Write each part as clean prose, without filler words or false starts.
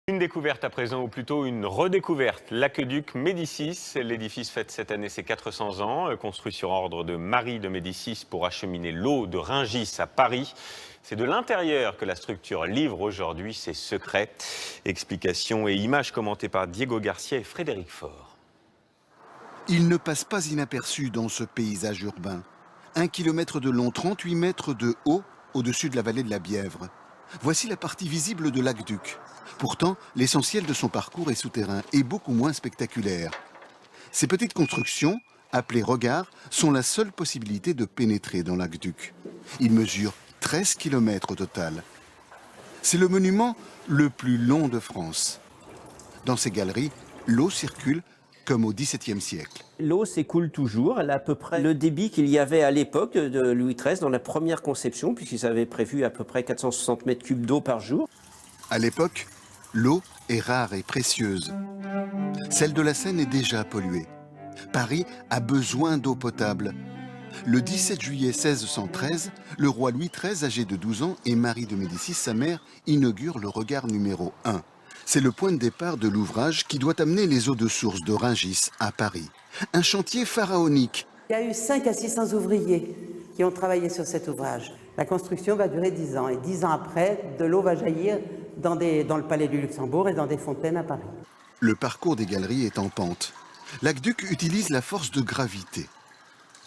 Une découverte à présent, ou plutôt une redécouverte. L'aqueduc Médicis. L'édifice fête cette année ses 400 ans, construit sur ordre de Marie de Médicis pour acheminer l'eau de Rungis à Paris. C'est de l'intérieur que la structure livre aujourd'hui ses secrets. Explications et images commentées par Diego Garcia et Frédéric Faure. Il ne passe pas inaperçu dans ce paysage urbain. 1 kilomètre de long, 38 mètres de haut au-dessus de la vallée de la Bièvre. Voici la partie visible de l'aqueduc. Pourtant, l'essentiel de son parcours est souterrain et beaucoup moins spectaculaire. Ces petites constructions, appelées regards, sont la seule possibilité de pénétrer dans l'aqueduc. Il mesure 13 km au total. C'est le monument le plus long de France. Dans ces galeries, l'eau circule comme au XVIIe siècle. L'eau s'écoule toujours, elle a à peu près le débit qu'il y avait à l'époque de Louis XIII dans la première conception, puisqu'ils avaient prévu à peu près 460 mètres cubes d'eau par jour. À l'époque, l'eau est rare et précieuse. Celle de la Seine est déjà polluée. Paris a besoin d'eau potable. Le 17 juillet 1613, le roi Louis XIII, âgé de 12 ans, et Marie de Médicis, sa mère, inaugurent le regard numéro 1. C'est le point de départ de l'ouvrage qui doit amener les eaux de source de Rungis à Paris. Un chantier pharaonique. Il y a eu 500 à 600 ouvriers qui ont travaillé sur cet ouvrage. La construction va durer 10 ans et 10 ans après, de l'eau va jaillir dans le palais du Luxembourg et dans des fontaines à Paris. Le parcours des galeries est en pente. L'aqueduc utilise la force de gravité.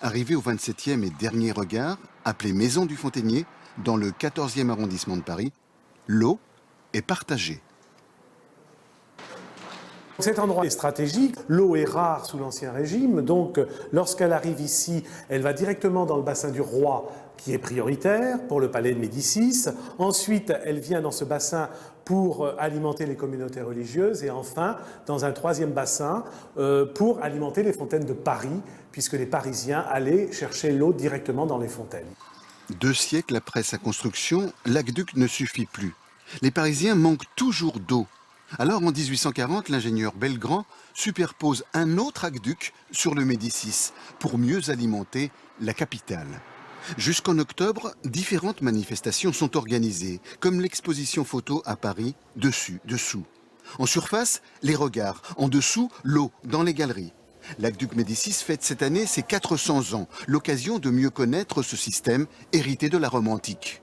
Arrivé au 27e et dernier regard, appelé Maison du Fontainier, dans le 14e arrondissement de Paris, l'eau est partagée. Cet endroit est stratégique, l'eau est rare sous l'Ancien Régime, donc lorsqu'elle arrive ici, elle va directement dans le bassin du roi qui est prioritaire pour le palais de Médicis. Ensuite, elle vient dans ce bassin pour alimenter les communautés religieuses et enfin dans un troisième bassin pour alimenter les fontaines de Paris, puisque les Parisiens allaient chercher l'eau directement dans les fontaines. 2 siècles après sa construction, l'aqueduc ne suffit plus. Les Parisiens manquent toujours d'eau. Alors, en 1840, l'ingénieur Belgrand superpose un autre aqueduc sur le Médicis pour mieux alimenter la capitale. Jusqu'en octobre, différentes manifestations sont organisées, comme l'exposition photo à Paris, dessus, dessous. En surface, les regards, en dessous, l'eau dans les galeries. L'aqueduc Médicis fête cette année ses 400 ans, l'occasion de mieux connaître ce système hérité de la Rome antique.